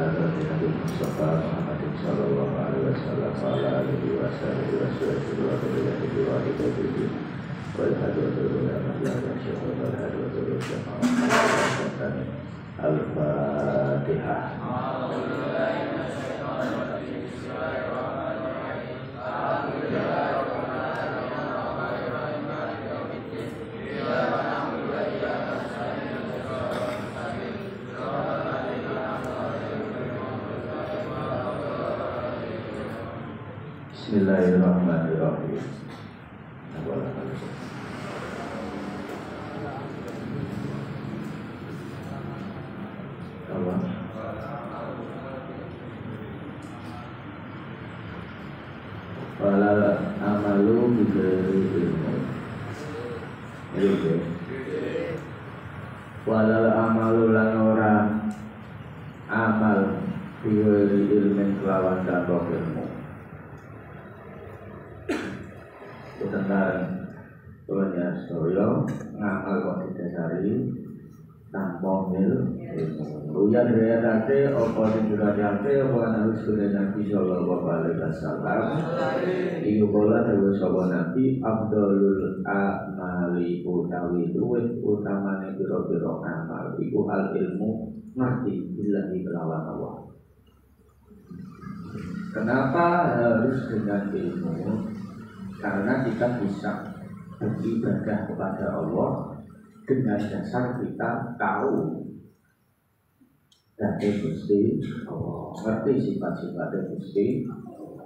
hadrati Nabi Mustafa Muhammad sallallahu alaihi wasallam wa ala alihi wa sahbihi wa sallam wa bihi wa bihi wal hadratu ila mahdiyah syukur wal hadratu syafa'ah Al-Fatihah. Bismillahirrahmanirrahim. Walal amalu bighairi ilmu. Walal amalu lan ora amal bighairi ilmin kelawan tanpa ilmu. Tentang punya soyo ngamal kok didasari tanpa ilmu. Ruya riwayatake apa sing diratake apa Nabi sallallahu alaihi wasallam. Iku kala dawuh sapa Nabi afdhalul amali utawi luwih utamane pira-pira amal iku al ilmu ngerti billahi kelawan Allah. Kenapa harus dengan ilmu? Karena kita bisa beribadah kepada Allah dengan dasar kita tahu dari Gusti Allah, ngerti sifat-sifat Gusti.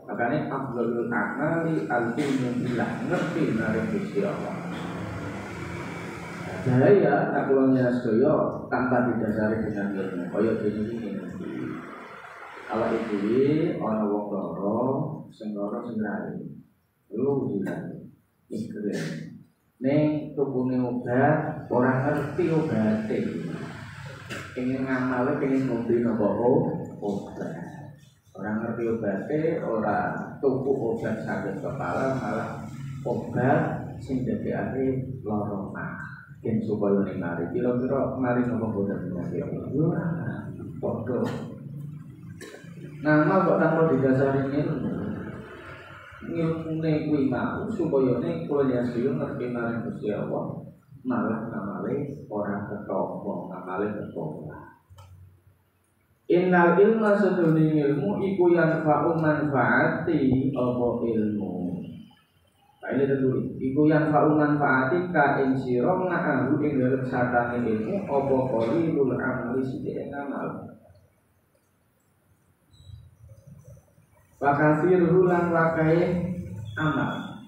Makanya afdhalul amali al-ilmu billah, ngerti nare Gusti Allah. Bahaya tak kulonnya sedaya tanpa didasari dengan ilmu. Kaya dene iki ngerti. Awak iki ana wong loro sing rai. Lu bilang ikut neng tukune obat orang ngerti obatnya ingin ngamalnya pengen ngombe nopo obat orang ngerti obatnya orang tuku obat sakit kepala malah obat sing dadekake lara mah yen supaya ning mari kira-kira mari nopo boten penyakit padha nama kok tanpa didasari ilmune kuwi mau supaya nek kula sing ngerti marang Gusti Allah malah ngamale ora ketoko ngamale ketoko. Innal ilma sadune ilmu iku yanfa'u manfaati apa ilmu. Kaile tertulis iku yanfa'u manfaati ka ing sira nga'ahu ing dalem satane ilmu apa qalilul amali sithik ngamal. Wakasirhu lan wakai amal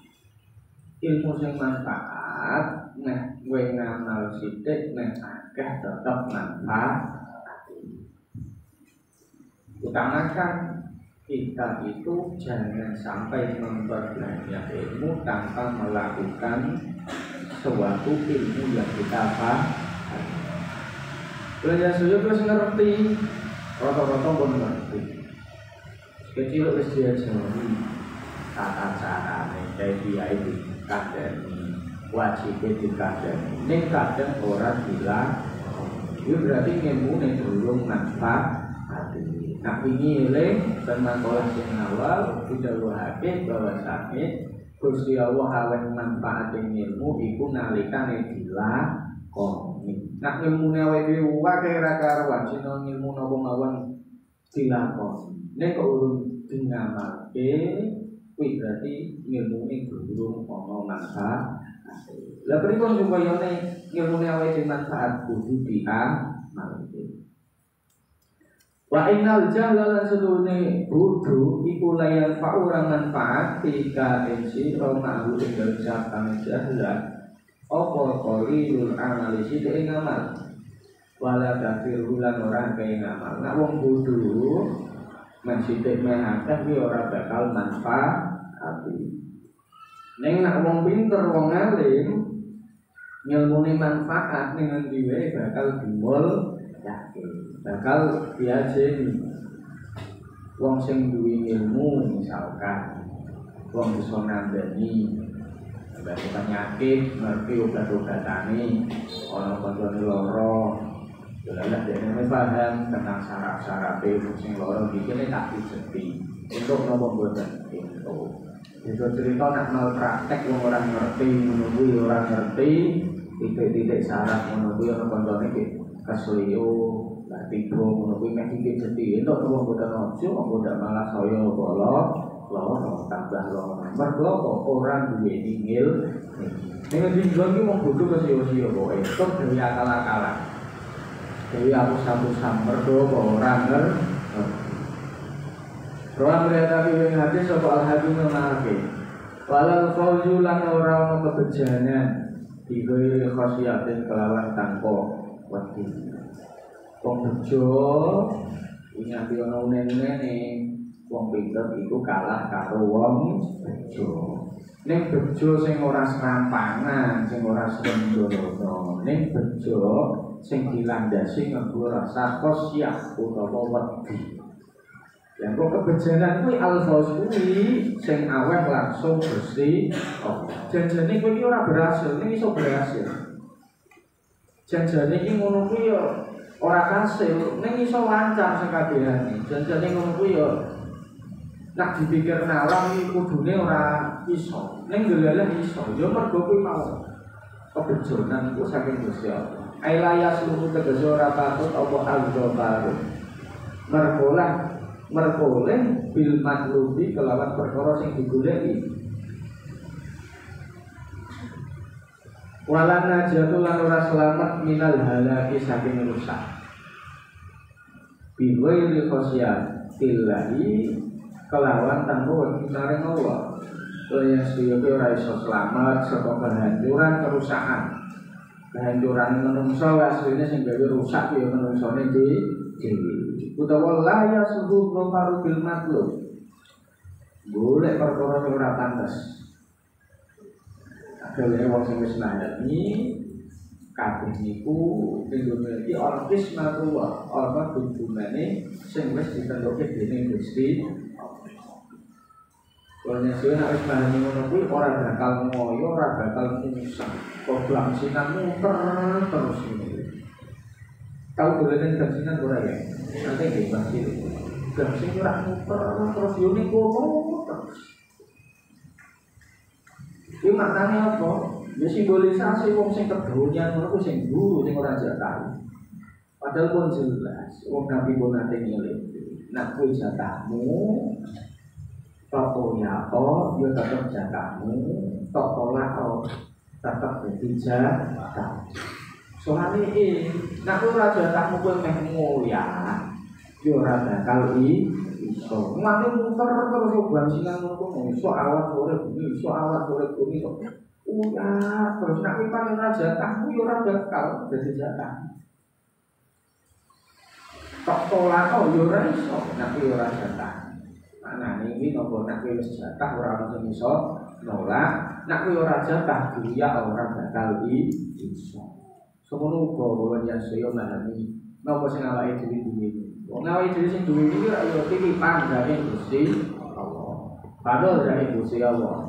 ilmu sing manfaat nek kowe ngamal sithik nek akeh tetep manfaat. Utamakan kita itu jangan sampai memperbanyak ilmu tanpa melakukan suatu ilmu yang kita paham. Belajar sudah terus ngerti, rata-rata pun ngerti. Kecil wis diajari tata carane kayak dia itu kadang wajib dikadang ning kadang orang bilang itu berarti ilmu ning durung manfaat hati. Nah ini eling tentang kelas yang awal didhawuhake bahwasane Gusti Allah aweh manfaating ilmu iku nalikane dilakoni. Nah ilmune awake dhewe wae ra karuan sino ilmu napa mawon dilakoni. Nek kok urung ngamalke kuwi berarti ilmune durung ana manfaat. Lah pripun supaya nek ilmune awake manfaat kudu diamalke. Wa innal jahla lan sedune bodho iku layan ora manfaat tika ensi romahu ing dalem sapane jahla apa qalilul amali sithik ngamal wala kafir ulan ora kaya ngamal. Nek wong bodho mensitik menakah dia orang bakal manfaat hati. Neng nak wong pinter wong alim ngilmune manfaat dengan diwe bakal dimul yakin bakal diajeni. Wong sing duwe ilmu misalkan wong bisa nandani penyakit ngerti obat-obatane ana kancane lara Lah dene paham tentang syarat-syarat sing loro iki tak dijeti. Untuk nopo boten itu cerita nak mau praktek wong ora ngerti menunggu ora ngerti titik-titik syarat menunggu ana koncone iki kesleo lah tiba menunggu mek iki jeti entuk wong boten ojo boten malah saya loro tambah loro mergo ora duwe ingil ning dinggo iki wong bodho kesio-sio kok esuk dhewe akal-akalan dhewe hapus-hapusan mergo ora ngerti. Rawan beritahu yang hadis soal hadis mengenai walau fauzu lan orang kebejanan diberi khasiatin kelawan tanpa wedi. Wong bejo ingat ono nene wong pinter iku kalah karo wong bejo. Ning bejo sing ora serampangan, sing ora sendorono, ning bejo sing dilandasi nganggo rasa khasiat utawa wedi. Yang kok kebejanan kuwi alfos kuwi sing aweh langsung bersih. Oh, janjane kuwi ora berhasil, ning iso berhasil. Janjane iki ngono kuwi ya ora kasil, ning iso lancar sekabehane. Janjane ngono kuwi ya nak dipikir nalar iki kudune ora iso, ning delele iso. Ya mergo kuwi mau kebejanan iku saking Gusti Allah. Ailaya seluruh tegese ora patut apa aldo baru. Merkoleh bil matlubi kelawan perkara sing digoleki. Walan najatul lan ora selamat minal halaki saking rusak. Biwail khosiyat tillahi kelawan tanpa wekintare Allah. Kaya siyoke ora iso selamat saka kehancuran kerusakan. Kehancuran menungso asline sing gawe rusak ya menungsone dhewe. Utawa la ya subuh rofaru bil matlub. Boleh perkara sing ora pantes. Agale wong sing wis nandani kabeh niku Indonesia iki orkes matullah, ana hubungane sing wis ditentuke dening Gusti. Kone sing wis nandani ngono kuwi ora bakal ngoyo, ora bakal nyusah. Kok langsinan muter terus ini. Tahu goleken gangsinan ora ya? Nanti bebas itu. Gangsin ora muter terus yo ning kono terus. Iki maknane apa? Ya simbolisasi wong sing kedonyan ngono kuwi sing guru sing ora jatah. Padahal pun jelas wong Nabi pun nate ngeling. Nak kuwi jatahmu toko ya ya tetep jatahmu, toko lah tetep dadi jatah. Soalnya nak ora jatahmu kowe meh ngoya, yo ora bakal iso. Mate muter terus yo bangsingan ngono iso awak sore bumi, iso awak sore bumi kok. Terus nak kowe ora jatahmu yo ora bakal dadi jatah. Tok tolak yo ora iso, nak kowe ora jatah. Manane iki nopo nak kowe wis jatah ora ono sing iso nolak, nak kowe ora jatah dia ora bakal iso. Semono uga yang saya memahami napa sing awake dhewe duwe. Wong awake dhewe sing duwe iki ora yo titipan dari Gusti Allah. Padahal dari Gusti Allah.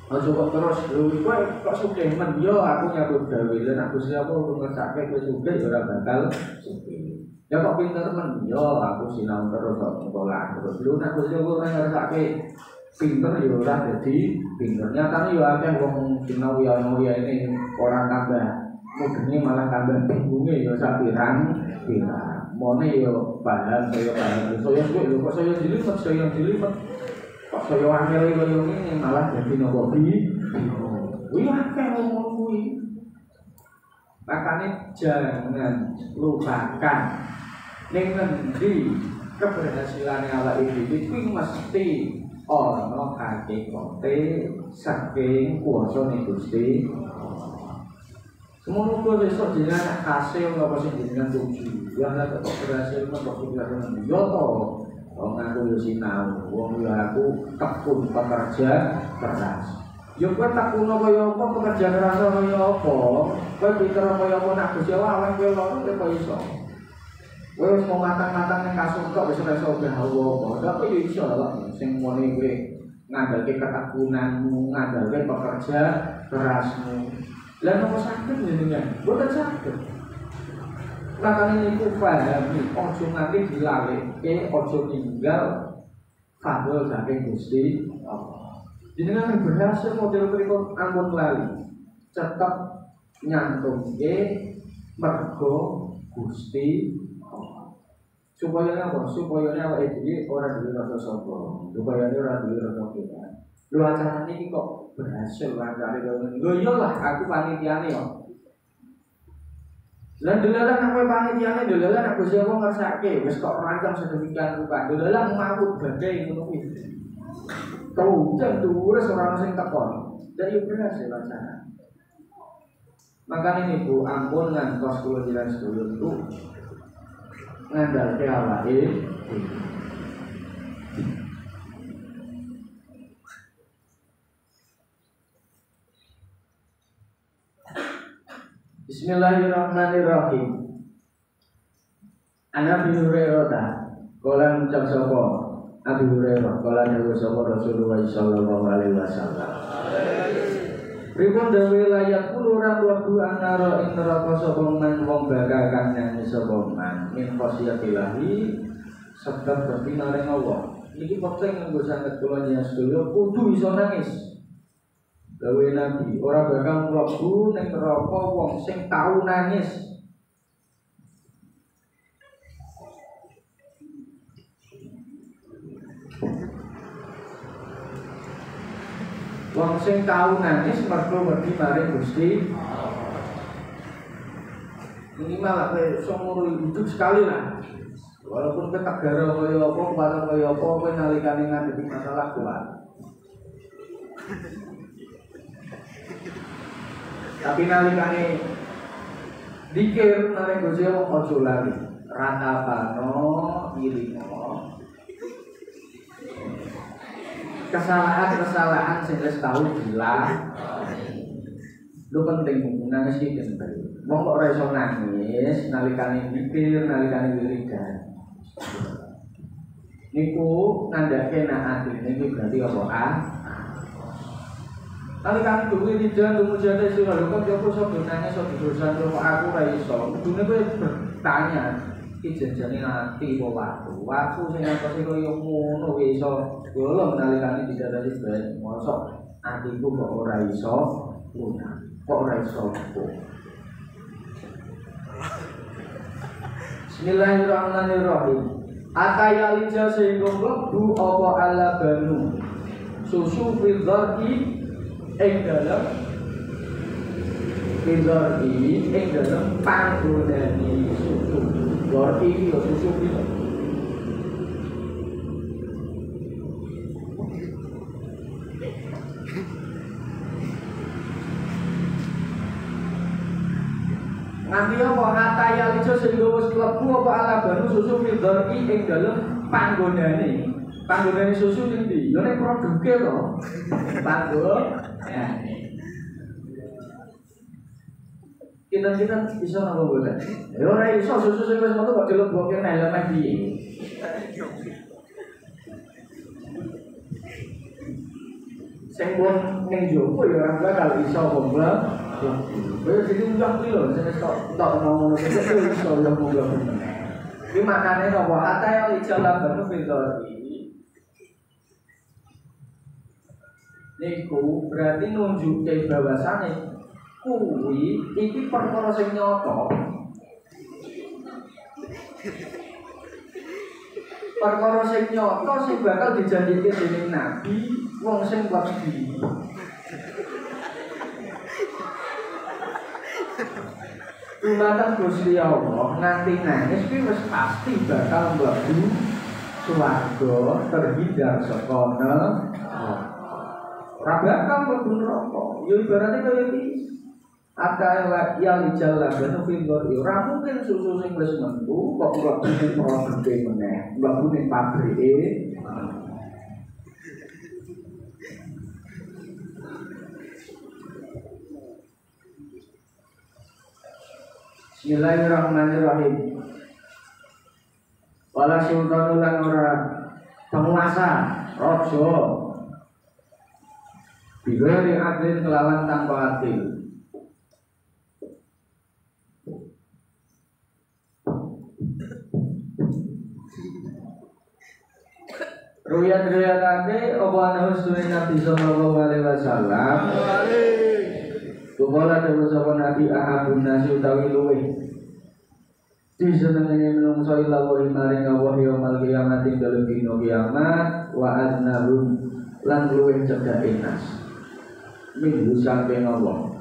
Aja kok terus kowe kok sugih men yo aku nyambut gawe lan Gusti Allah ngersake kowe sugih yo ora bakal sugih. Ya kok pinter men yo aku sinau terus kok sekolah terus lu nek Gusti Allah ngersake pinter yo ora dadi pinter. Nyatane yo akeh wong sinau ya ini orang tambah mudenge malah tambah bingungnya ya sak pirang. Mone yo paham saya paham. Saya kok kok saya jelimet. Kok saya angel kaya ngene malah dadi nopo bingung. Kuwi akeh ngomong kuwi. Makane jangan lupakan ning ngendi keberhasilan awake dhewe kuwi mesti ana hakikate saking kuasane Gusti. Semono kok besok jenengan hasil apa sing jenengan tuju. Yang ada kok berhasil kok pikiran yo to. Wong aku yo sinau, wong yo aku tekun pekerja keras. Yo kowe tekun kaya apa pekerja keras kaya apa? Kowe pinter kaya apa nak Gusti Allah awake kowe loro kok iso. Kowe wis mau matang-matang ning kasur kok wis ora iso apa. Tapi yo iso lho sing muni kowe ngandalke ketekunanmu, ngandalke pekerja kerasmu. Lah nopo saged jenengan? Boten saged. makanya niku pahami ojo nganti dilalekke ojo ninggal fadl saking Gusti Allah. Jenengan berhasil model pripun ampun lali tetep nyantungke mergo Gusti Allah. Supaya apa? Supaya awake dhewe ora duwe rasa sombong, supaya ora duwe rasa kira. Lho acara niki kok berhasil lancare kok. Lho iyalah aku panitiane kok. Lan dolalan aku panitiane dolalan aku sing wong ngersake wis kok rancang sedemikian rupa. Dolalan mawut badhe ngono kuwi. Kau jangan urus orang sing tekon. Jadi berhasil acara. Makanya ini Bu, ampun ngantos kula jiran sedulur itu ngandalke awake. Bismillahirrahmanirrahim. Ana Abi Hurairah kala ngucap sapa Abi Hurairah kala dawuh sapa Rasulullah sallallahu alaihi wasallam. Pripun dawuh layat kulo ora mlebu anara ing neraka sapa man wong bakal kang nyanyi sapa man min khosiyatillahi sebab berpinaring Allah. Iki penting nganggo sanget kula nyanyi sedaya kudu iso nangis. Dawuh Nabi, ora bakal mlebu ning neraka wong sing tau nangis. Wong sing tau nangis mergo wedi maring Gusti. Minimal kowe seumur hidup sekali lah. Walaupun ketegara kaya apa, kepala kaya apa, kowe nalikane ngadepi masalah kuat. Tapi nalikane dikir maring Gusti Allah aja lali. Ratapano ilingo. Kesalahan-kesalahan sing wis tau bilang. Lu penting nangis iki ben. Wong kok ora iso nangis nalikane mikir, nalikane wiridan. Niku nandhake nek atine iki berarti apa? Nalikane duwe wiridan tumujane sira lho kok yo iso nangis iso dosa kok aku ora iso. Kudune kowe bertanya iki janjane ati apa waktu. Waktu sing atose koyo ngono kowe iso golong nalikane didadari bae. Mosok atiku kok ora iso lunak. Kok ora iso kok. Bismillahirrahmanirrahim. Atayalija sehingga mlebu apa ala banu susu fidzari ing dalam panggonane susu. Dzari yo susu iki. Nanti apa hataya lijo sehingga wis klebu apa ala banu susu fidzari ing dalam panggonane. Panggonane susu ning ndi? Yo nek produke to. Panggonane. Kita bisa napa boten? Ya ora iso susu sing wis metu kok dilebokke nang lemah piye. Sing wong ning jowo ya ora bakal iso bombal. Kowe jadi ulang kuwi lho, sing tok ngono iso yo bombal. Iki makane napa hataya ijala banu fidzari. Niku berarti nunjuke bahwasane kuwi iki perkara sing nyata. Perkara sing nyata sing bakal dijanjike dening Nabi wong sing wedi. Dumateng Gusti Allah nganti nangis kuwi wis pasti bakal mlebu swarga terhindar saka neraka. Ora bakal mlebu neraka. Ya ibaratnya kaya iki. Ada yang jalan dan finger, ora mungkin susu sing wis metu kok mlebu ning produke meneh, mlebu ning pabrike. Bismillahirrahmanirrahim. Wala sultanul lan ora penguasa, raja. Bigari adil kelawan tanpa adil. Riwayat-riwayatake apa ana sunah Nabi sallallahu alaihi wasallam. Kula dawuh sapa Nabi ahadun nasi utawi luweh disenengane menungso ila wa maring Allah yaumul kiamat ing dalem dina kiamat wa adnabun lan luweh cedhake nas. Minggu saking Allah.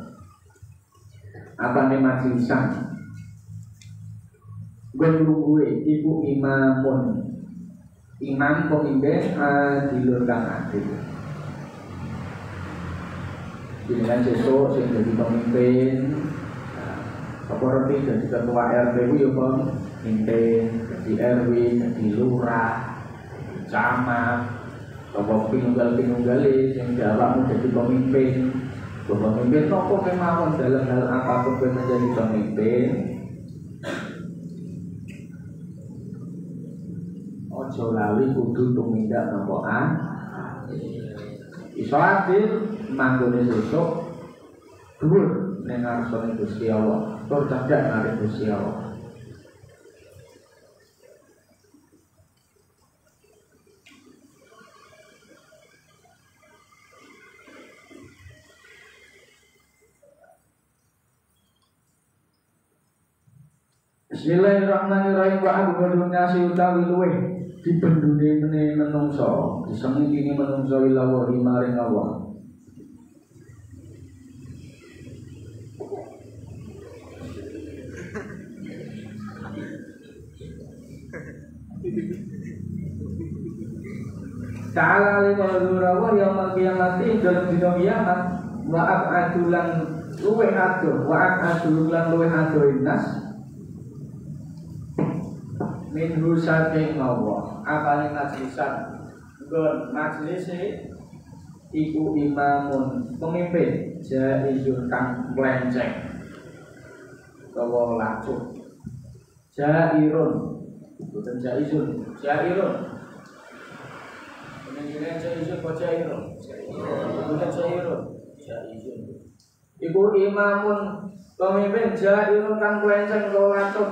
Apane majlisan Gue ibu imamun imam pemimpin adilur kang adil. Dengan sesuk sing dadi pemimpin apa reti dadi ketua RT ku ya pemimpin, dadi RW, dadi lurah, camat, apa pinunggal-pinunggale sing diawakmu dadi pemimpin. Pemimpin nopo kemawon dalam hal apapun kowe menjadi pemimpin. Ojo lali kudu tumindak napa iso adil manggone sesuk dhuwur ning ngarsane Gusti Allah tur cedhak marang Gusti Allah. Bismillahirrahmanirrahim wa abghadun nasi utawi luweh dibendune menungso disengiti menungso ila wa maring Allah. Ta'ala li qadura wa yaumil qiyamati dalam dina kiamat wa adulan luweh ado wa adulan luweh ado nas min rusaking Allah. Apane majlisan nggon majlise iku imamun pemimpin jaizun kang melenceng utawa lacuk jairun bukan jaizun jairun ini jaizun apa jairun bukan jairun jaizun iku imamun pemimpin jairun kang melenceng utawa lacuk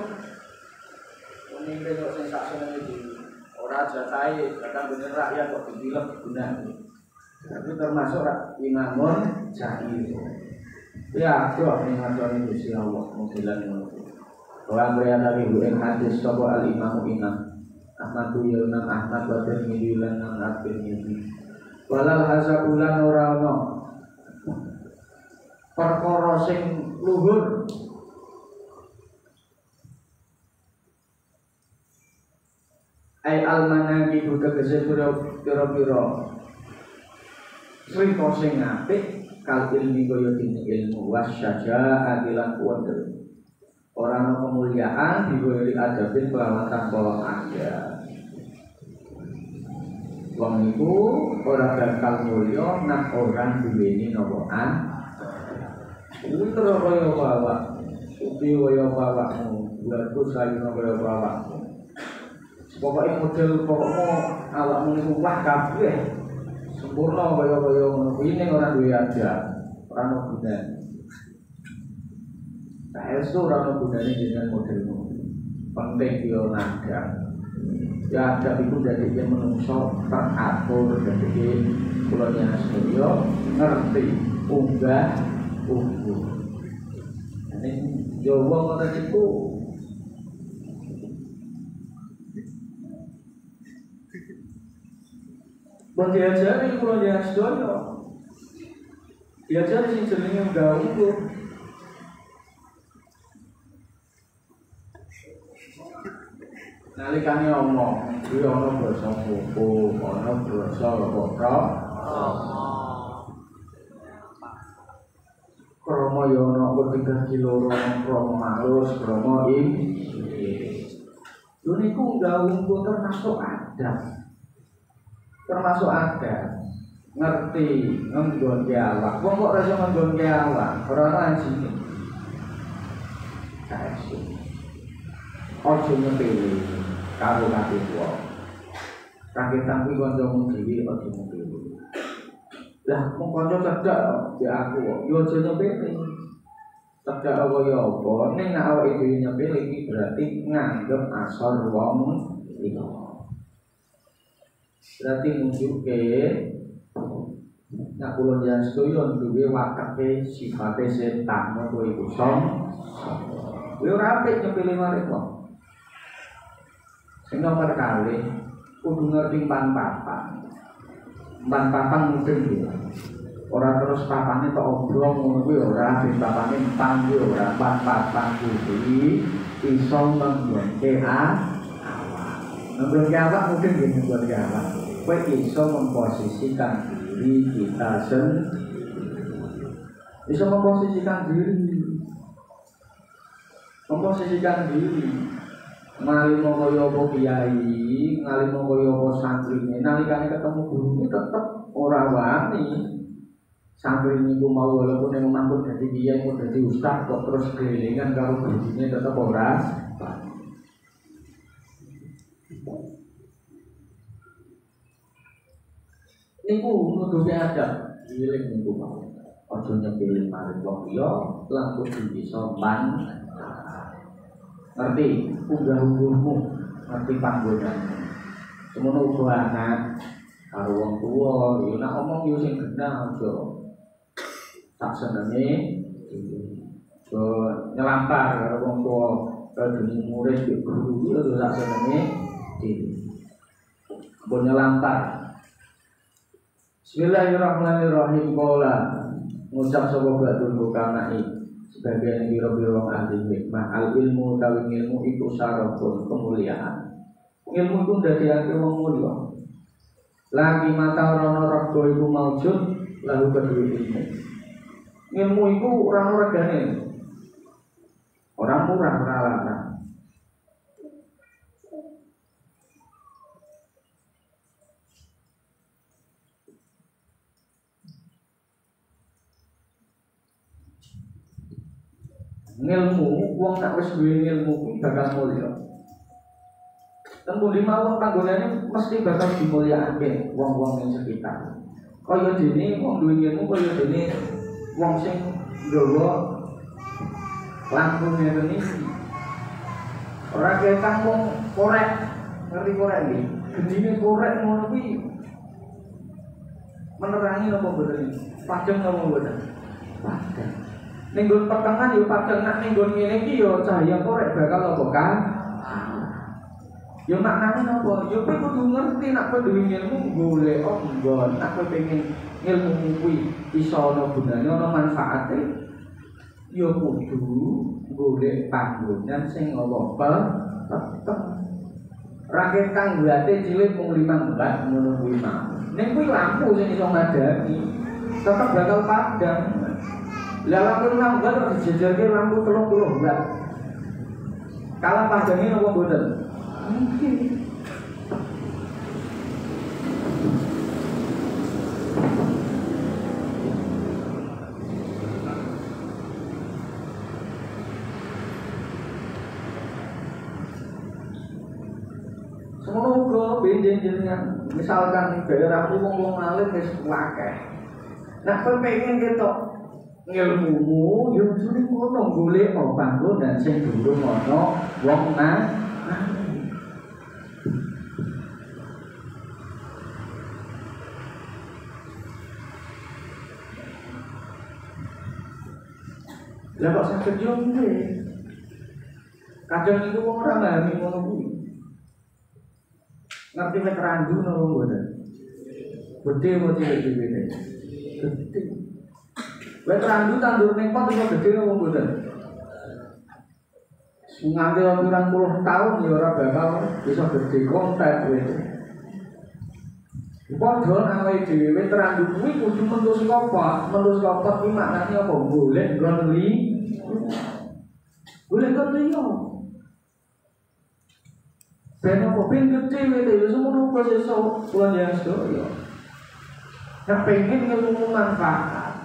pemimpin kok sing sak seneng iki ora jatahe kadang bener rakyat kok dilep gunane. Tapi termasuk imamun jahil. Ya, doa ning ngadone Gusti Allah mugilan ngono. Wa beriyata bi hadis sapa al imam Ahmad bin Ahmad wa Tirmidzi lan At-Tirmidzi. Walal hasabulan ora ono perkara sing luhur ai almanaki buta kese pira-pira cerita sing apik kal ilmi kaya dene ilmu wasyaja adilan kuwat orang kemuliaan digoyori adabin kelawan tanpa ada wong iku ora bakal mulya nek orang duweni nopoan kuwi terus kaya awak upi kaya awakmu bulatku sayuna kaya awakmu. Pokoknya model pokoknya awakmu niku wah kabeh sempurna kaya-kaya ngono kuwi ning ora duwe ada ora ono gunane. Saestu ora ono gunane dengan modelmu. Penting yo naga. Ya ada iku dadi menungso teratur dadi kula nyasya ngerti unggah ungguh. Nek yo wong ngono iku bon diajari kula ya sedaya. Diajari sing jenenge gawe iku. Nalikane omong, kuwi ana basa hukum, ana basa apa? Krama ya ana ketika kiloro krama malus, krama lho niku gawe termasuk adab. Termasuk ada ngerti nggon awak. Wong kok ora iso nggon awak, ora ana ajine. Kaesu. Ojo ngepili karo kabeh wong. Kakek tampi kancamu dhewe ojo ngepili. Lah mung kanca cedhak ya aku kok. Yo aja ngepili. Cedhak apa ya apa, ning nek awake dhewe nyepili iki berarti nganggep asor wong liya. Berarti nunjuke nek kula jan sedaya duwe watake sifate setan ngono iku kowe ora apik nyepile mari kok. Sing nomor kali kudu ngerti pan-papan. Pan-papan mungkin ya. Ora terus papane tok obrol ngono kuwi ora, sing papane empang kuwi ora, pan-papan kuwi iso nggone awak. Nggone awak mungkin nggih nggone awak. Kowe iso memposisikan diri kita iso memposisikan diri. Memposisikan diri. Ngalimo kaya apa kiai, ngalimo kaya apa santrine, nalikane ketemu guru tetep ora wani. Santri niku mau walaupun yang mampu dadi kiai, mau dadi ustaz kok terus gelingan karo gurune tetep ora. Niku nuduhe ada giling niku mau. Aja nyepilih marang wong liya lan kudu bisa ngerti unggah umurmu, ngerti panggonanmu. Semono uga anak karo wong tuwa, ya nek omong yo sing genah aja. Tak senenge so nyelampar karo wong tuwa, karo dening murid yo guru yo tak senenge dhewe. Bon nyelampar. Bismillahirrahmanirrahim. Qala ngucap sapa badul bukanai sebagian biro-biro wong ahli hikmah. Al ilmu utawi ilmu iku syarafun, kemuliaan. Ilmu iku ndadekake wong mulya. Lagi mata rono rego iku maujud lalu kedua ilmu. Ilmu iku ora regane. Orang murah ora larang. Ngilmu, wong nak wis duwe ngilmu kuwi bakal mulya. Tembung lima wong panggonane mesti bakal dimulyakake wong-wong ing sekitar. Kaya dene wong duwe ngilmu, kaya dene wong sing nggawa lampu ngene iki. Ora ketang wong korek, ngerti korek iki. Gendine korek ngono kuwi menerangi napa mboten? Padhang napa mboten? Padhang. Ning nggon petengan yo padhang, nek ning nggon ngene iki yo cahya korek bakal apa kan? Yo maknane napa? Yo kowe kudu ngerti nek kowe duwe ilmu golek nggon, nek kowe pengen ilmu kuwi iso ana gunane, ana manfaate, yo kudu golek panggonan sing apa peteng. Rakyat kang buate cilik mung 5 bulan ngono kuwi mah. Ning kuwi lampu sing iso ngadani, tetep bakal padhang. Lah lampu 6 bulan kok dijejerke lampu 30 bulan. Kalah padhange napa mboten? Mungkin. Semono uga benjen jenengan, misalkan daerah wong-wong alim wis akeh. Nek kowe pengen ketok ngilmumu yo jane ngono golek panggonan sing durung ana wong lah kok saged yo nggih. Kadang iku wong ora pahami ngono kuwi. Ngerti nek randu napa mboten? Gede apa cilik-cilike? Gede. Wet randu tandur ning pot iso gede apa mboten? Nganti 20 tahun ya ora bakal iso gede kontak kowe. Padha awake dhewe wit randu kuwi kudu mentus kopot, mentus kopot kuwi maknane apa? Golek nggon li. Golek nggon liya. Ben apa ben gede wit ya semono kok iso kuwi ya sedaya. Nek pengen ngilmu manfaat.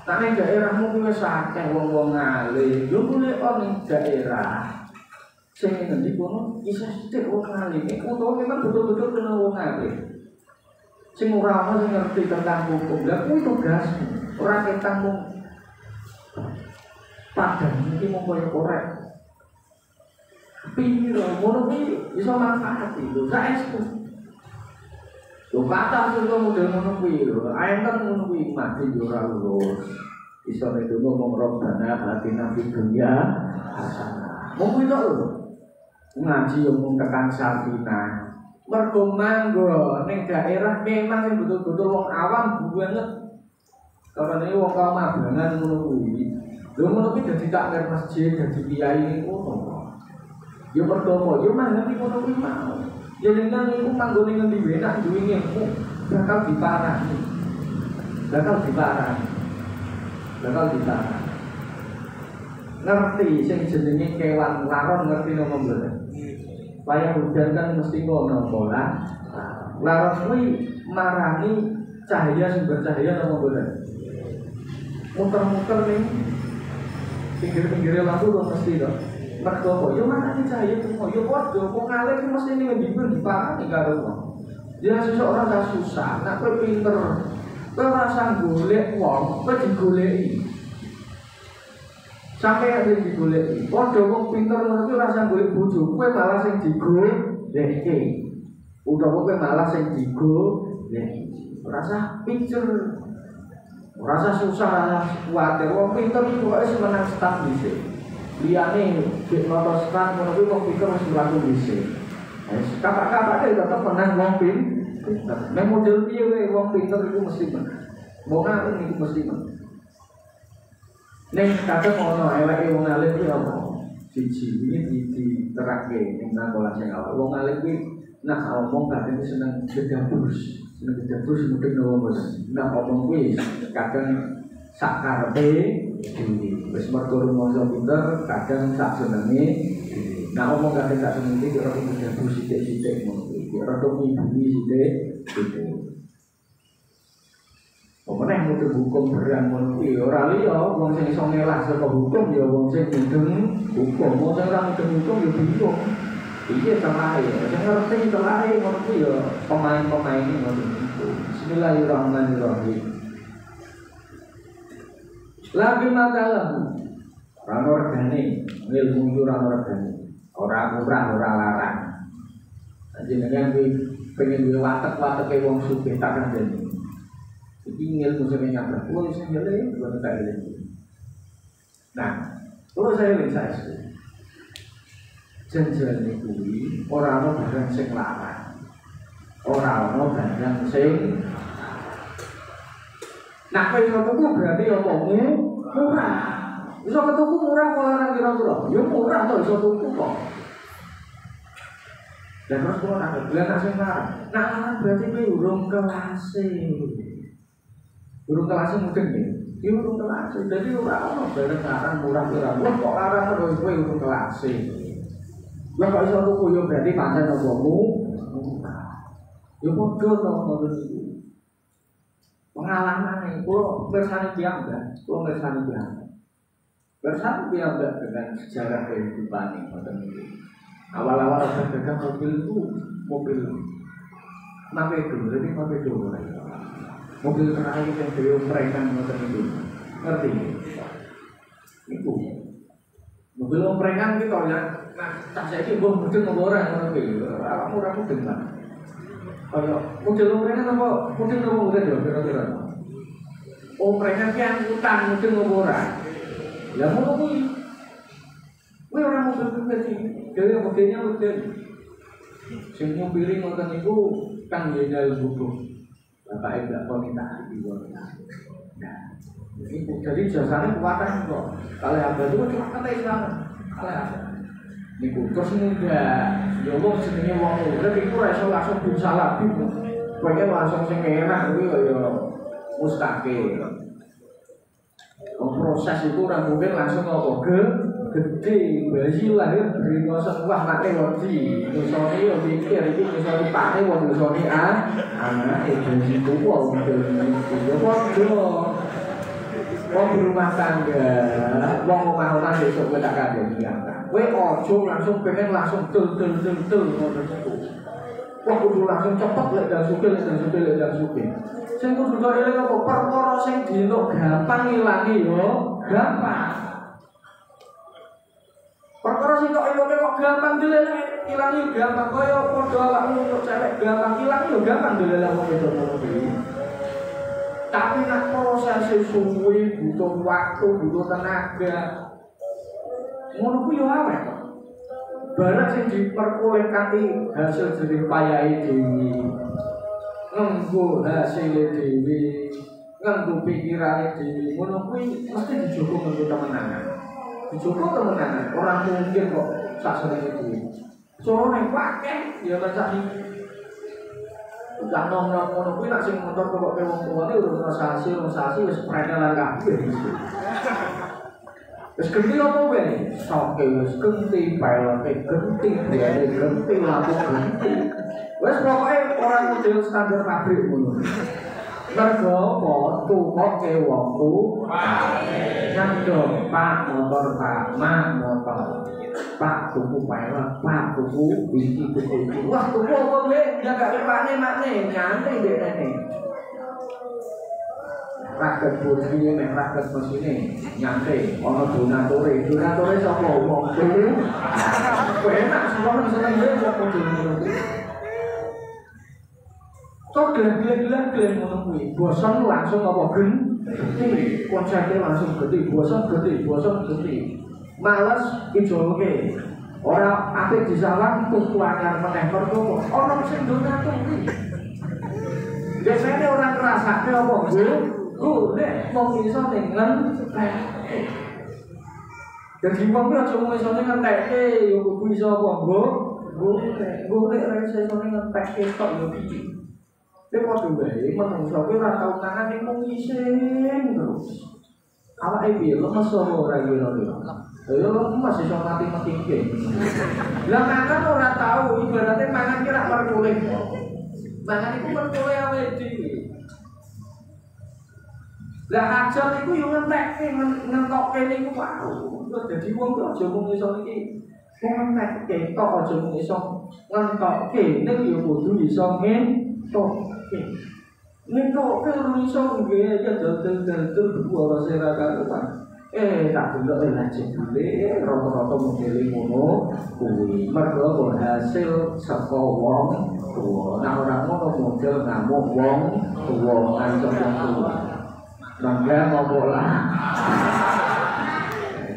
Nek ning daerahmu kuwi wis akeh wong-wong alim, yo golek ning daerah. Sing ngendi kono isih sithik wong alim. Utawa memang betul-betul kena wong alim. Sing ora ono sing ngerti tentang hukum. Lah kuwi tugasmu. Ora ketang mung padang iki mung koyo korek. Piro ngono kuwi iso manfaat lho, saestu. Lho kata sing model ngono kuwi lho, enten ngono kuwi mati yo ora lulus. Iso nek ngomong robbana atina fid dunya hasanah. Wong kuwi tok lho. Ngaji yo mung tekan sarina. Mergo manggo ning daerah memang sing betul-betul wong awam banget. Karena ini wong kaum abangan ngono kuwi. Lho ngono kuwi dadi takmir masjid, dadi kiai ngono. Yo pertama, yo mangan iki ngono kuwi mau. Ya dengan itu manggone ngendi wae nak duwe ilmu bakal diparani. Bakal diparani. Ngerti sing jenenge kewan laron ngerti nopo mboten? Wayah hujan kan mesti ngono pola. Laron kuwi marani cahaya sumber cahaya nopo mboten? Muter-muter ning pinggir-pinggire lampu kok mesti to. Mergo yo marani cahaya semua yo padha wong alim iki mesti ning ngendi pun diparani karo wong. Ya seseorang gak susah, nek kowe pinter, kowe ora usah golek wong, kowe digoleki. Sampai yang digoleki. Padha wong pinter ngono kuwi ora usah golek bojo, kowe malah sing digoleki. Utawa kowe malah sing digoleki. Ora usah pinter. Ora usah susah, ora kuwatir. Wong pinter iki pokoke semenang staf dhisik. Liyane dik noto staf ngono kuwi wong pinter wis mlaku dhisik. Kapak-kapake tetep menang wong pinter. Nek model piye wae wong pinter iku mesti menang. Wong alim iku mesti menang. Ning kadang ono eleke wong alim iki apa? Siji iki diterake ning nakola sing awal. Wong alim iki nak omong kadang seneng gedabus. Seneng gedabus mudeng nopo mboten. Nak omong kuwi kadang sak karepe dhewe. Wis mergo rumangsa pinter kadang sak senenge dhewe. Nah omong kadang sak senenge iki ora gedabus sithik-sithik ngono kuwi. Ora tok ngibuli sithik-sithik. Pemenang mutu hukum berang ngono kuwi ora liya wong sing iso ngelah saka hukum ya wong sing mudeng hukum. Wong sing ora mudeng hukum ya bingung. Iya telahe, sing ngerti telahe ngono kuwi ya pemain-pemain iki ngono iku. Bismillahirrahmanirrahim. Lagi makalah ora regane, ilmu ora regane. Ora murah, ora larang. Jenengan kuwi pengen duwe watek-wateke wong sugih tak kandhani. Iki ilmu sing nyampe kulo sing ngene kuwi tak ilmu. Nah, kulo saya eling saestu. Janjane kuwi ora ana barang sing larang. Ora ana barang sing nah kowe iso tuku berarti ya omongmu murah. Iso ketuku murah apa larang kira-kira? Ya murah to iso tuku kok. Dan terus kulo nak bilang sing larang. Nah larang berarti kowe urung kelase. Urung kelas mungkin ya, dia urung kelas. Jadi orang barang larang murah murah. Kok larang terus kowe urung kelas. Lah kok iso tuku yo berarti pancen obomu murah. Yo padha to ngono iku. Pengalaman kulo bersani piyambak, bersani piyambak dengan sejarah kehidupan ini. Awal-awal saya pegang mobil itu mobil Napedo, jadi Napedo. Mobil terakhir yang beliau mereka ngoten itu, ngerti? Itu mobil mereka kita ya, nah tak saya ini bukan mobil orang kuwi, orang mudeng kan? Kalau mobil mereka apa? Mobil ya kira-kira. Oh mereka yang utang mobil orang, ya mau kuwi. Kuwi orang mobil pribadi, dia mobilnya model. Sing mobil ngoten niku kang ngendal buku. Bapak enggak kok minta di luar. Nah, itu jadi jasanya kuatan kok. Kalau ada itu cuma kata Islam. Kalau ada. Niku terus enggak. Ya wong jenenge wong urip iku ora iso langsung salah bimu. Kowe langsung sing enak kuwi ya mustahil. Proses itu ora mungkin langsung apa gede bayi lahir beri ngosok wah nake wadi ngosoni yo pikir iki ngosoni pake wong ngosoni anak iki kuwo yo padha wong rumah tangga wong omah-omah besok kowe tak kandhani kowe ojo langsung pengen langsung tul ngono iku wong kudu langsung cepet lek dan sugih sing kudu eling apa perkara sing dienuk gampang ilangi yo gampang. Perkara sing kok yo kok gampang dileleh ilang yo gampang kaya padha awakmu untuk cewek gampang ilang yo gampang dileleh wong wedok ngono kuwi. Tapi nek proses suwi butuh waktu, butuh tenaga. Ngono kuwi yo awet. Barang sing diperkoleh kanthi hasil jerih payahe dhewe. Nganggo hasil dhewe, nganggo pikirane dhewe. Ngono kuwi mesti dijogo nganggo temenan. Dijogo temenan, ora mungkin kok sak senenge dhewe. Soro nek akeh ya macam iki. Udah nom-nom ngono kuwi nek sing motor kok wong tuane urung sasi wis prenelan kabeh. Wis genti apa wae? Soke wis genti, peloke genti, dene genti, lampu genti. Wis pokoke ora model standar pabrik ngono. Mergo apa tukoke wong tuane. Nyandok Pak motor Pak, Mak motor. Pak tuku pelek, Pak tuku iki tuku. Wah tuku apa wae? Ya gak kepane makne, nyantai dekne. Rakyat kursi nek rakyat mesine nyantai ana donatore sapa wong tuku. Enak semua seneng dhewe kok ngono kuwi. Tok gelang-gelang ngono kuwi. Bosan langsung apa genti. Konsepnya langsung gede, bosan gede. Males dijolke. Ora apik disalah tuku anyar meneh mergo ana sing donatur kuwi. Biasane ora ngrasake apa, Bu? Nek wong iso ning ngentek. Dadi wong ki aja mung iso ning ngentekke, ya kudu iso apa, Bu? Golek ra iso ngentekke tok yo piye. Nek padha wae menungso kuwi ora tau tangan ning mung isin terus. Awake piye lemes apa ora kira-kira? Ya lemes iso mati-mati piye. Lah mangan ora tau, ibaratnya mangan ki ra merkulih. Mangan iku merkulih awake dhewe. Lah hajat iku yo ngentekke ngentokke niku wae. Dadi wong ki aja mung iso iki ngentekke tok aja mung iso ngentokke ning yo kudu iso ngentokke. Ngentokke ora iso nggih ya dodol-dodol ora sira karuan. Tak delok lajeng dhewe rata-rata modele ngono kuwi. Mergo hasil saka wong tuwa. Nek ora ngono model ngamuk wong tuwa ngancam wong tuwa. Bangga mau bola.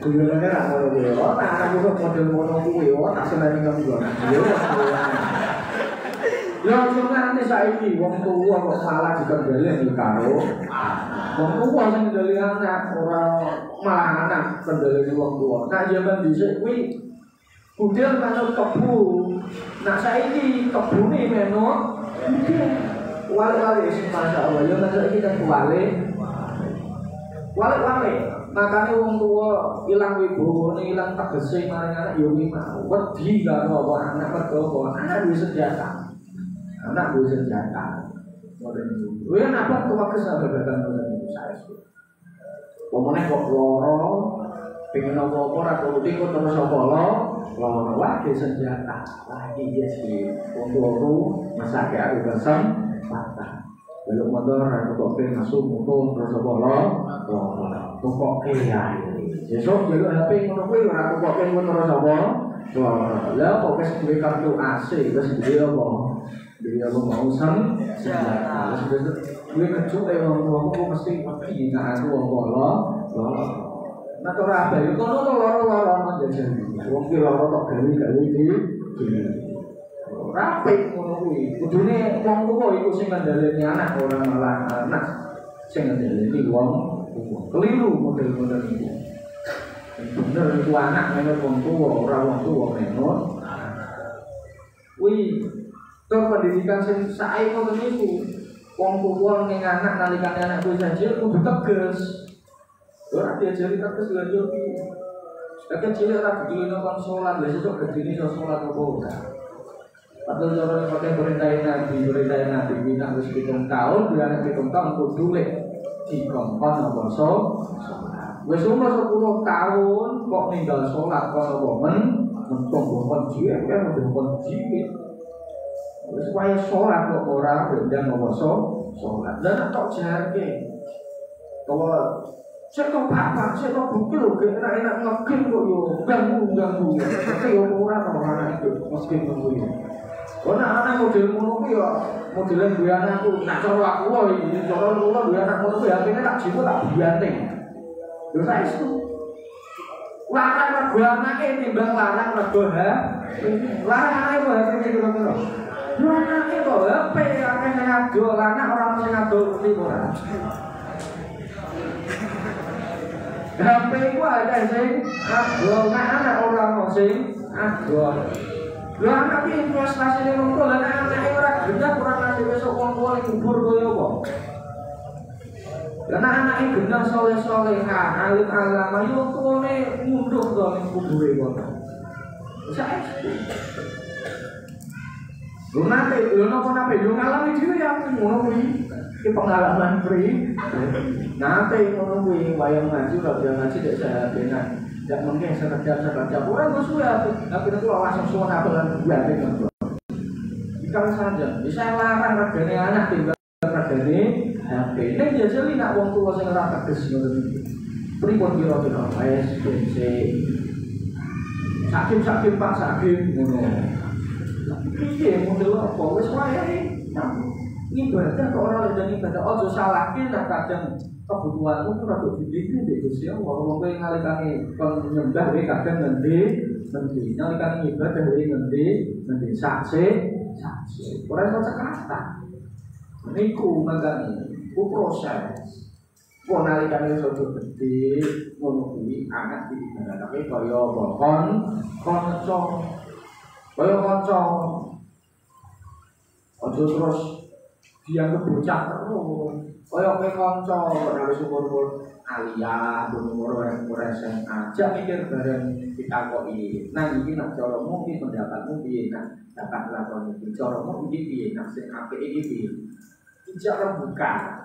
Kuwi ora ngono kuwi. Ora aku kok model ngono kuwi, ora tak seneni ngono. Ya jenenge saiki wong tuwa kok malah dikendhaleni karo wong tuwa sing kendhaleni anak ora malah anak kendhaleni wong tuwa. Nek jaman dhisik kuwi budal manut kebu. Nek saiki kebune menut wale-wale masyaallah ya nek saiki kan wale makane wong tuwa ilang wibone ilang tegese maring anak ya kuwi mau wedi karo anak mergo anak duwe senjata. Anak boleh senjata. Kowe napa kok kesabaran ngono saya. Pomone kok loro, pengen apa-apa ora turuti kok terus apa loro lagi senjata. Lagi ya sih. Wong loro masake aku kesem patah. Belum motor aku kok pengen masuk motor terus apa loro. Kok ya. Sesuk jelo HP ngono kuwi ora kok pengen terus apa loro. Lah kok wis duwe kartu AC wis duwe apa? Dia mau sang senjata. Gue kecuali orang tua mesti mati nah aku orang bola. Nah ora ada yo kono to loro-loro menjadi. Wong ki loro tok gawe iki. Rapi ngono kuwi. Kudune wong tuwa iku sing ngandaleni anak ora malah anak sing ngandaleni wong tuwa. Keliru model-model iki. Bener iku anak menurut wong tuwa ora wong tuwa menurut. Kuwi tok pendidikan sing sae ngoten niku. Wong tuwa ning anak nalikane anak kuwi saja kudu tegas. Ora diajari tegas lanjut iki. Nek cilik ora budine kon salat, lha sesuk gedine iso salat apa ora. Padahal cara pakai perintah Nabi bina wis 7 tahun, anak 7 tahun kudu lek dikongkon apa salat. Wis umur 10 tahun kok ninggal salat kok apa mentung kon cilik kan udah kon cilik. Supaya sholat kok orang dan ngomong sholat dan tak jarke kalau Saya kok bapak, saya kok bukti loh, enak-enak ngekim kok yo, ganggu. Tapi yo orang itu meski ganggu yo. Anak model ngono ku yo, modelnya gue anakku, nak cara aku iki, cara kula gue anak ngono ku HP-ne tak jipo tak banting. Yo saestu. Larang rego anake timbang larang rego larang anake kok HP kira-kira. Yo anake kok HP akeh sing ado, anak ora sing ado ngerti ora. HP ku ada sing ado, anak ora sing ado. Lha anak iki investasi ning ngono lha anake ora gendah ora ngasih besok wong-wong ngubur koyo apa. Lah anake gendah soleh-solehan, alim agama yo tuane munduh to ning kubure kono. Saestu. Lho napa yo ngalami dhewe ya ngono kuwi. Iki pengalaman pri. Nate ngono kuwi wayang ngaji ora ngaji dek saya benar. Tidak mungkin sekedar orang musuh ya, tapi itu langsung semua nabelan buat itu. Kalau saja bisa larang regane anak timbang regane HP. Nek jajali nak wong tuwa sing ora teges ngono iki. Pripun kira-kira wis sakim Pak sakim ngono. Piye model apa wis wayahe. Ibadah kok ora ada ibadah ojo salahke nek kadang kebutuhanmu itu rada didiknya di Gusti Allah. Wong kowe ngalikane kon nyembah kowe kadang ngendi ngalikane ibadah kowe ngendi saksi. Ora iso cekatan. Niku mangkane ku proses. Wong nalikane iso gedhe ngono kuwi anak diibadahake kaya apa kanca. Kaya kanca. Ojo terus dianggap bocah terus. Kaya kowe kanca ora wis umur aliyah, umur SMA, aja mikir bareng ditakoki. Nang iki nek caramu iki pendapatmu piye, nak dapat lakon iki caramu iki piye, nak sing apik iki piye. Ijak rembukan,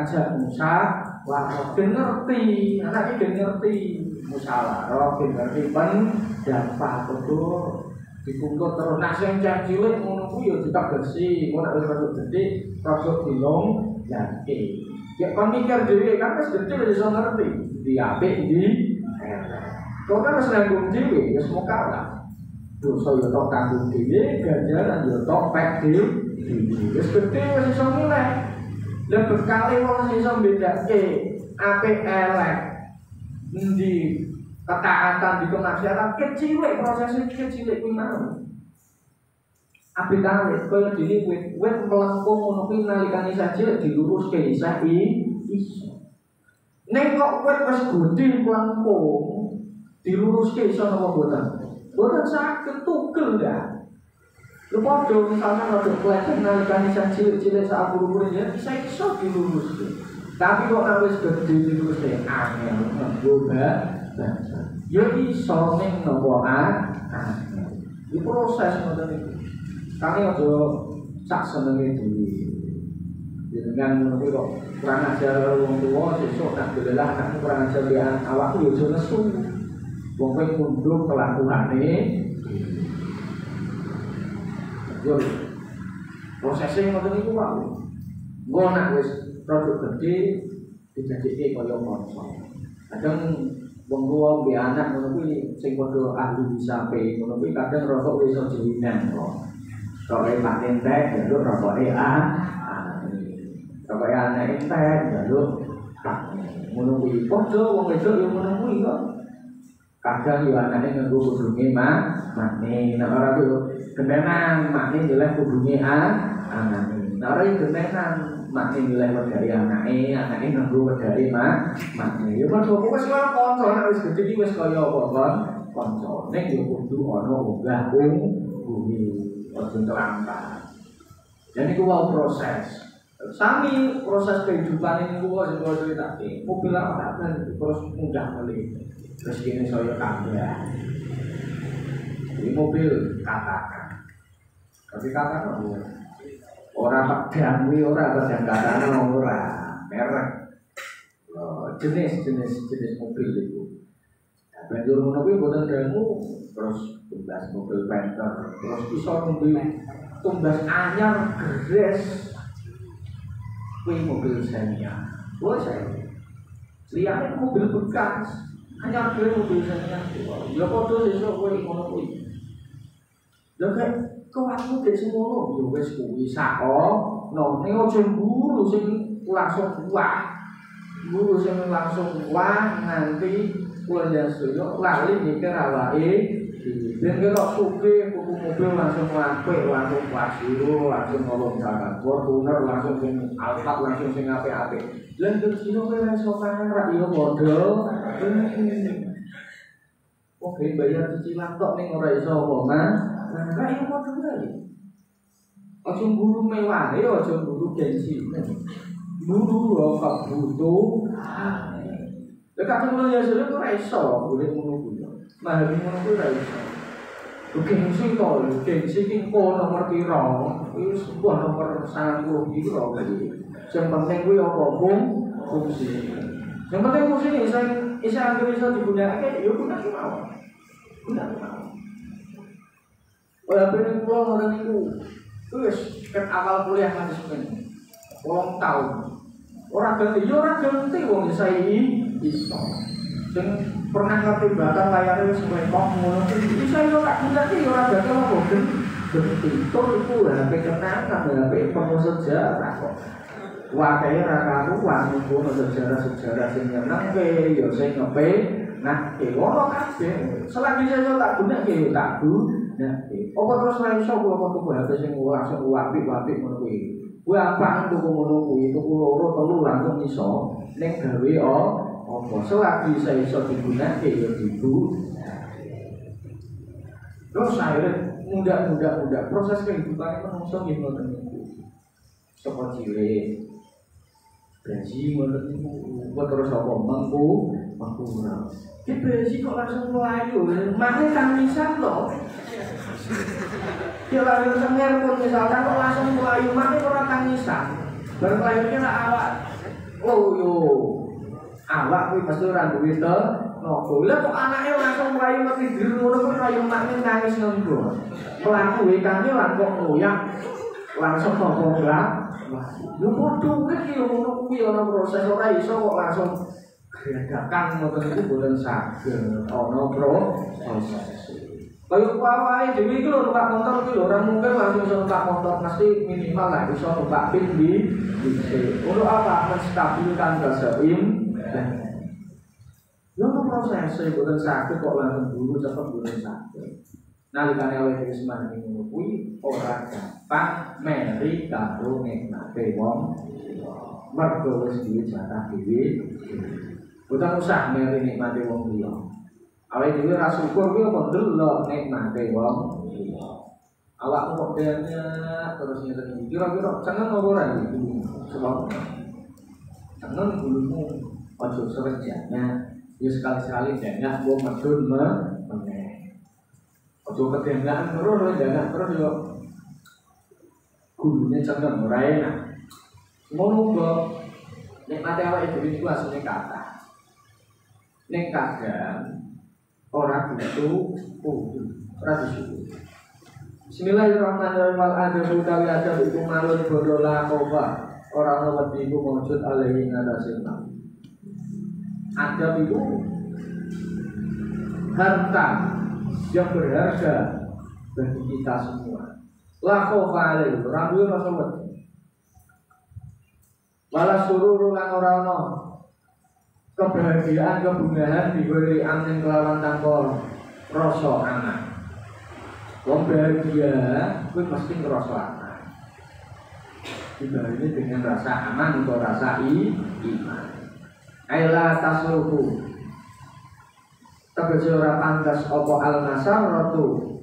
jak musyawarah, ngerti, anak iki ngerti musyawarah, ngerti pendapat betul. Dikumpul terus nak sing cilik ngono kuwi yo ditagesi, ora wis rada gedhe, rada dilong yake. Ya kon mikir dhewe kan wis gedhe wis iso ngerti. Di apik di kok kan wis nanggung dhewe, wis mukalah. Dosa yo tok tanggung dhewe, ganjaran yo tok pek dhewe. Wis gedhe wis iso milih. Lah bekale wong iso mbedake apik elek. Endi ketaatan di kemaksiatan kecil, prosesnya kecil kuwi mau. Apik kawit kaya dene wit melengkung ngono kuwi nalikane saja diluruske iso. Nek kok wit wis gedhe melengkung diluruske iso napa boten? Boten saged tugel ya. Lha padha misalnya rada kletek nalikane saja cilik sak buru-buru ya iso diluruske. Tapi kok nek wis gedhe diluruske angel nggoba. Ya iso ning napa iki proses ngoten iki. Kami aja sak senenge dhewe. Jenengan ngono kok kurang ajar wong tuwa sesuk nak delelah anakmu kurang ajar liyan awakku yo aja nesu. Wong kowe mundur kelakuane. Yo prosesnya ngoten iku wae. Engko nak wis produk gede dijadikke kaya kanca. Kadang wong tuwa mbek anak ngono kuwi sing padha ahli disape ngono kuwi kadang rokok wis iso jelinan kok. Rokoke Pak entek jaluk rokoke rokoke anak entek jaluk ngono kuwi padha wong wedok yo ngono kuwi kok. Kadang yo anake nganggo kudunge makne nek ora yo gendenan makne jelek kudunge anake. Nek ora yo gendenan makne nilai wedari anake nganggo wedari makne. Ya padha kok wis kaya kanca nek wis gedhe iki wis kaya apa kon kanca. Nek yo kudu ana unggah bumi ojo terlambat. Jadi ku wae proses. Sami proses kehidupan ini ku sing kula critake. Mobil apa terus mudah beli. Terus kene saya tambah. Ini mobil katakan. Tapi katakan ora pedang kuwi ora pedang katakan ora merek. Jenis mobil itu. Banjur ngono kuwi boten dangu terus tumbas mobil Panther, terus iso mobil tumbas anyar gres kuwi mobil Xenia. Boleh saya. Lihatnya mobil bekas, hanya mobil saya. Ya foto sesuk kowe ngono kuwi. Lha kok aku gek semono yo wis kuwi sako, ning aja mburu sing langsung kuat. Mburu sing langsung kuat nganti kuwi sedaya lali mikir awake. Dan kalau suke buku mobil langsung apik, langsung pasiro, langsung nolong jalan, Fortuner langsung sing Alphard langsung sing apik-apik. Lan terus kowe iso kanrak yo bodoh. Oke, bayar cicilan tok ning ora iso apa, Mas. Nah, yo bodoh wae. Aja mburu mewah, yo aja mburu gengsi. Mburu kok butuh. Lha kadang ya sudah ora iso boleh ngono kuwi. Mahal ngono kuwi ora iso. Gengsi to, gengsi ki nomor piro? Wis sebuah nomor 90 piro kuwi. Sing penting kuwi apa fungsi. Yang penting fungsi ini isa anggere iso digunakake ya gunakake mawon. Gunakake mawon. Ora ben kula ngono niku. Wis ket awal kuliah nganti semen. 8 tahun. Ora ganti wong isa iso. Sing pernah ngerti batang layare wis mlepok ngono iki iso yo tak gunakake yo ora bakal apa bentuk iku HP kenangan HP penuh sejarah kok. Wae ra karuan ngono sejarah sing nyenengke yo sing ngepe nah ngono kabeh. Selagi saya tak gunakake yo tak gunakake. Apa terus ra iso kula tuku HP sing langsung apik-apik ngono kuwi. Kuwi apa tuku ngono kuwi tuku loro telu langsung iso ning gawe apa selagi saya iso digunakan ya digunakan. Terus akhirnya mudah proses kehidupan menungso nggih ngoten niku. Sapa cilik gaji ngoten niku terus apa mengku ora. Ki gaji kok langsung mlayu, makne tangisan lho. Ya lalu senger pun misalkan kok langsung mlayu makne ora tangisan. Bareng lahirnya nak awak. Oh yo awak kuwi mesti ora duwe tenaga. Lah kok anake langsung mlayu mati dir ngono kuwi kaya makne nangis ngenggo. Mlaku wekane lan kok ngoyak langsung apa ora. Yo padha iki yo ngono kuwi ana proses ora iso kok langsung gerakan ngoten iku boten saged ana proses. Kaya wae dhewe iki lho numpak motor kuwi lho ora mungkin langsung iso numpak motor mesti minimal lah iso numpak pin di dhisik. Untuk apa? Menstabilkan keseimbangan. Yo proses e boten saged kok langsung dulu cepet boten saged. Nalikane awake dhewe semane ngono kuwi ora gampang meri karo nikmate wong mergo wis duwe jatah dhewe. Boten usah meri nikmate wong liya. Awake dhewe ra syukur kuwi apa ndelok nikmate wong liya. Awakmu kok banyak terus ngene iki kira-kira seneng apa ora iki? Sebab seneng bulumu ojo serejanya ya sekali-sekali jangan mau medun meneh ojo kedengaran terus jangan terus yo gulunya cenderung ora enak ngono kok nek mate awake dhewe iku asline kata nek kadang ora butuh ora disuruh. Bismillahirrahmanirrahim. Al-adabu utawi adab iku malun bodho lakoba ora ana wedi iku maujud alaihi ngatasi adab itu harta yang berharga bagi kita semua. La khaufa alaihi, ora duwe rasa wedi. Wala sururu lan ora ana kebahagiaan kebungahan diberi angin kelawan tanpa rasa aman. Wong bahagia kuwi mesti ngrasa aman. Dibarengi dengan rasa aman atau rasa iman. Aila tasruhu tegese ora pantas apa al-nasaratu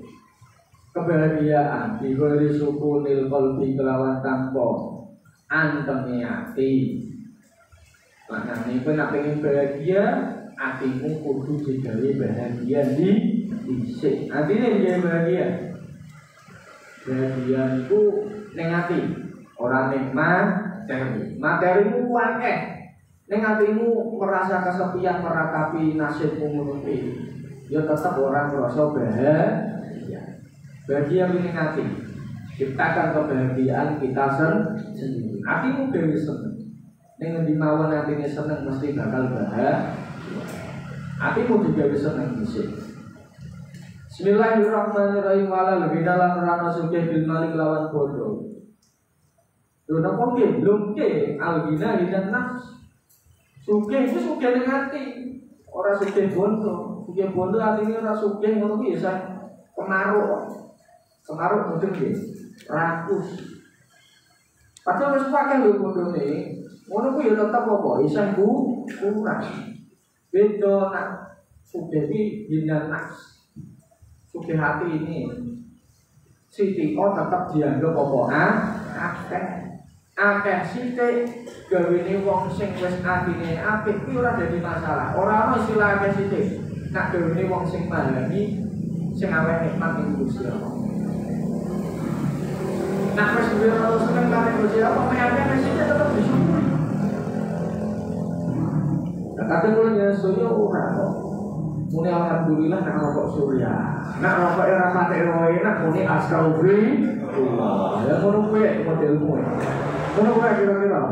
kebahagiaan diberi sukunil qalbi kelawan tanpa antenge ati. Maknane kowe nek pengen bahagia atimu kudu digawe bahagia dhisik. Atine dia bahagia. Bahagia iku ning ati, ora ning materi. Materimu akeh. Ning atimu merasa kesepian meratapi nasibmu ngono kuwi, ya tetap orang merasa bahagia. Bahagia ning ati. Ciptakan kebahagiaan kita sendiri. Atimu dhewe seneng. ning ngendi mawon atine seneng mesti bakal bahagia. Atimu juga bisa seneng dhisik. Bismillahirrahmanirrahim. Wala lebih dalam rana sugih bil malik lawan bodoh. Lho napa nggih belum ke albina hidan nafs. Sugih itu sugih ning ati, ora sugih bondo. Sugih bondo atine ora sugih ngono kuwi ya kemaruk. Kemaruk mungkin nggih rakus. Padahal wis akeh lho bondone. Ngono kuwi ya tetep apa? Isih kurang. Beda nak sugih iki hidan nafs. Sugih hati ini sithiko tetap dianggap apa? Akeh. Akeh sithik gawene wong sing wis atine apik kuwi ora dadi masalah. Ora ana istilah akeh sithik. Nak gawene wong sing malani sing aweh nikmat ing Gusti Allah. Nak wis duwe rasa seneng karo Gusti Allah, akeh sithik tetep disyukuri. Kadang kula nyesuk ora kok. Muni alhamdulillah nak rokok surya. Nak rokok era mate enak muni astagfirullah. Ya ngono kuwi modelmu. Ngono kuwi kira-kira.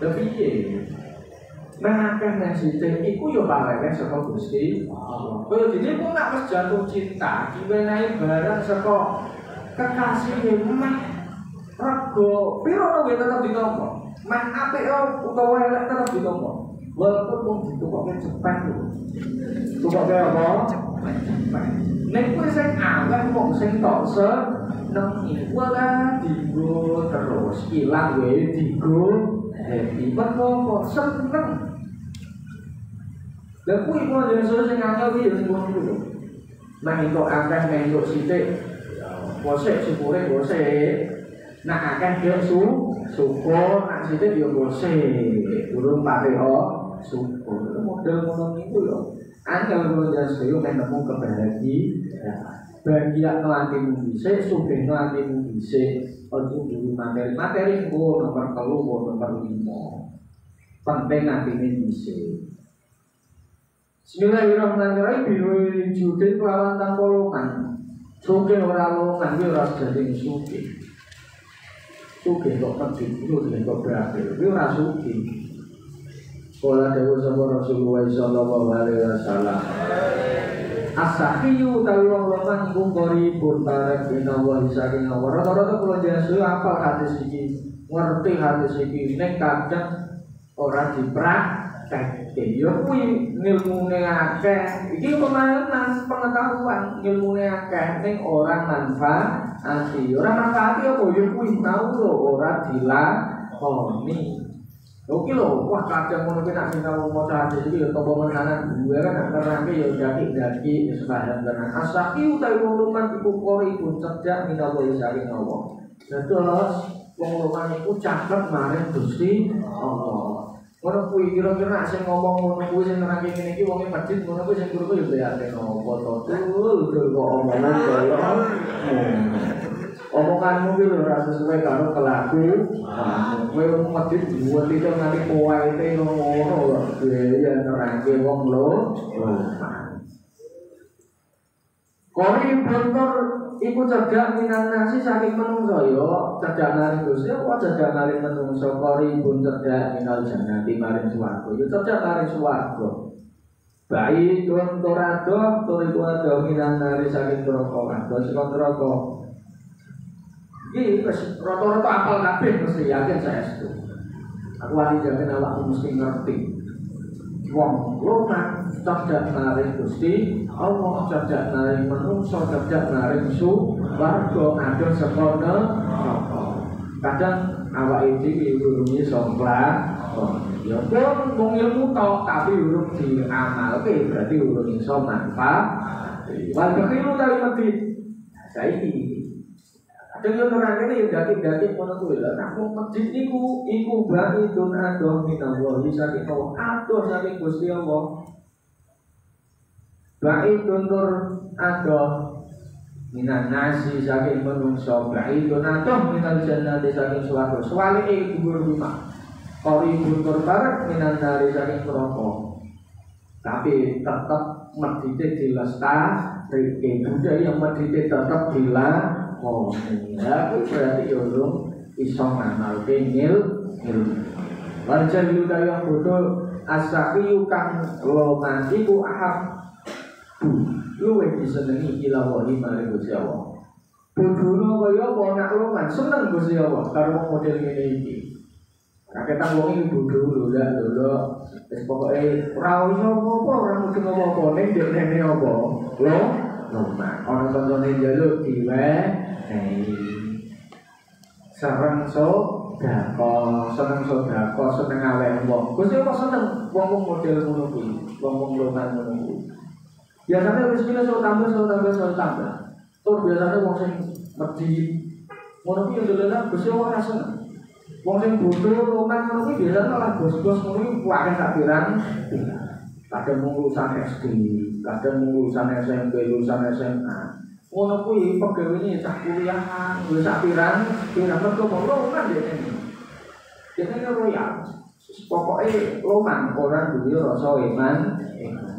Tapi piye? Akeh nang sithik iku yo pawewe saka Gusti Allah. Kaya dene kok nak wis jatuh cinta, diwenehi barang saka kekasih mah rego piro wae tetep ditompo. Mah apik utawa elek tetep ditompo. Walaupun wong ditukoke cepet lho. Tukoke apa? Cepet. Nek kuwi sing aweh wong sing tok senengi wala digo terus ilang wae digo happy apa seneng. Lah kuwi kok jenenge sing angel kuwi yo ngono kuwi. Mah entuk akeh entuk sithik. Bosek syukure bosek. Nak akeh yo syukur, nak sithik yo bosek. Durung Fatihah syukur. Model ngono niku yo angel kula jasa yo nemu kebahagiaan. Bahagia atimu dhisik, sugih atimu dhisik. Aja duwe materi engko nomor 3 nomor 5. Penting atine dhisik. Bismillahirrahmanirrahim. Biwujudin kelawan tanpa longan. Sugih ora longan kuwi ora dadi sugih. Sugih kok medhit sugih kok berakhir. Kuwi ora sugih. Kala dawuh sapa Rasulullah sallallahu alaihi wasallam. As-sahiyu utawi wong longan iku qaribun barek binawa saking Allah. Rata-rata kula jasa hafal hadis iki, ngerti hadis iki nek kadang ora dipraktekke. Ya kuwi ilmune akeh. Iki pemahaman pengetahuan ilmune akeh ning ora manfaati. Ora manfaati apa ya kuwi tau lho ora dilakoni. Oke lho, wah kadang ngono ki nek sinau maca hadis iki ya tombol menanan duwe kan nerangke ya daki-daki sembahyang tenan. Asaki utawi wong luman iku kori pun cerdak minawa saking Allah. Terus wong luman iku cakep maring Gusti Allah. Ngono kuwi kira-kira sing ngomong ngono kuwi sing nerangke ngene iki wonge medhit ngono kuwi sing guru yo beate nopo to. Kok omongan kaya omonganmu ki ora sesuai karo kelaku. Kowe wong medhit duwe itu nganti poete ngono ya nerangke wong lho. Kori bentor iku cerdak minan nasi saking menungso yo, cerdak nari Gusti apa cerdak nari menungso. Kori pun cerdak minal jannati maring swarga. Yo cerdak maring swarga. Baik tur ado minan nari saking neraka. Ado saka neraka. Iki wis rata-rata apal kabeh mesti yakin saya itu. Aku wani jamin awakmu mesti ngerti. Wong lunak cerdak maring Gusti Allah, cerdak maring manungsa, cerdak maring swarga, adon saka neraka. Kadang awake dhewe urung iso nglakoni. Ya pun wong ilmu tok tapi urung diamalke berarti urung iso manfaat. Wal bakhilu tali medhit. Saiki dengan orang ini yang daki-daki ngono kuwi lho. Nek medhit niku iku ba'idun adoh minallahi saking Allah. Adoh saking Gusti Allah. Ba'idun tur adoh minan nasi saking manungsa. Ba'idun adoh minal jannati saking swarga. Swalike dhuwur rumah. Qaribun tur barek minan nari saking neraka. Tapi tetap medhite dilestarikan. Budaya medhite tetap dilakukan. Oh, ya, berarti urung iso ngamalke ilmu. Wal jahilu yang bodoh as-saqiyu kang loman iku ahab luwih disenengi ila wahi maring Gusti Allah. Bodohno kaya apa nak loman seneng Gusti Allah karo model ngene iki. Raketan wong iki bodoh lho wis pokoke ora iso apa ora mesti apa-apa ning dekne apa. Loman ana kancane njaluk diwenehi. Sareng sedekah, seneng awake wong. Gusti Allah seneng wong-wong model ngono kuwi, wong-wong loman ngono kuwi. Biasane rezekine tambah. Tur biasane wong sing medhi ngono kuwi ndelok Gusti Allah ora seneng. Wong sing bodoh loman ngono kuwi biasane malah bos-bos ngono kuwi kuwake sak pirang. Kadang lulusan SD, kadang lulusan SMP, lulusan SMA. Ngono kuwi pegawene cah kuliahan, wis sak pirang mergo loman dene. Dene royal. Pokoke loman ora duwe rasa iman.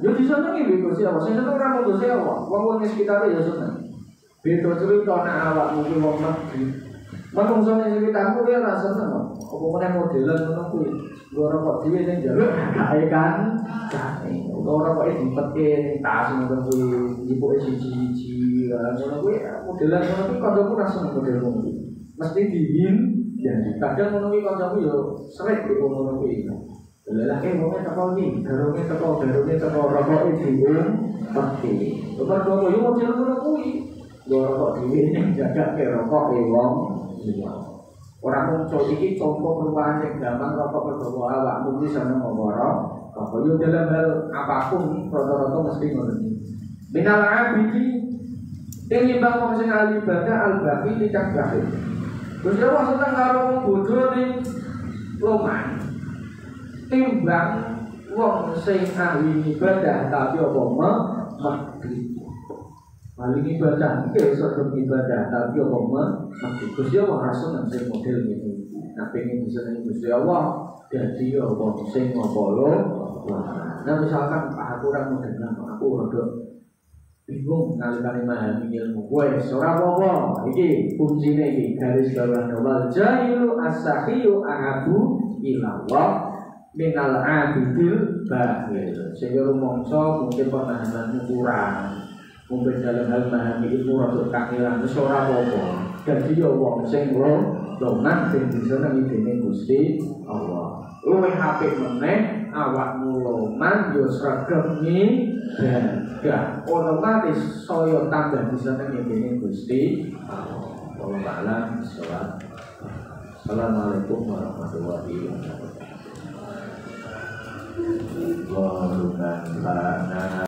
Yo disenengi lho Gusti Allah. Sing seneng ora mung Gusti Allah, wong-wong ning sekitare ya seneng. Beda cerita nek awakmu kuwi wong medhi. Manungsa ning sekitarmu kuwi ora seneng kok. Apa meneh modelan ngono kuwi. Ora kok dhewe ning njaluk gawe kan. Ora kok dipetke ning tas ngono kuwi, dipuke siji-siji. Ngono kuwi modelan ngono kuwi kancamu ora seneng model ngono kuwi. Mesti dihin ya kadang ngono kuwi kancamu yo srek ngono kuwi. Lelah wonge teko iki, darone teko rokoke diung peti. Kok kok yo model ngono kuwi. Rokok dhewe ning jagake rokoke wong liya. Ora mung iki contoh perubahan sing gampang rokok berbawa awakmu iki seneng ngomoro. Kok yo dalam hal apapun rata-rata mesti ngono iki. Minal abidi tinimbang wong sing ahli ibadah al-baqi dicak bakhil. Terus yo seneng karo wong bodho ning loman. Timbang wong sing ahli ibadah tapi apa medhi. Paling ibadah iki iso ibadah tapi apa medhi. Gusti Allah rasul nang sing model ngene. Nah pengen disenengi Gusti Allah dadi wong sing apa lho. Nah misalkan aku ora modelan aku rada bingung nalikane memahami ilmu. Wes ora apa-apa. Iki kuncine iki garis bawah wal jahilu as-sahiyu ahabu ilallah minal abidil bahil. Sehingga rumangsa mungkin pemahamanmu kurang. Mungkin dalam hal memahami ilmu rada kangelan wis ora apa-apa. Dadi ya wong sing loman sing disenengi dening Gusti Allah. Luwih apik meneh awakmu loman yo sregep gak otomatis saya tambah disenengi dening Gusti Allah. Wallahu a'lam. Assalamualaikum warahmatullahi wabarakatuh.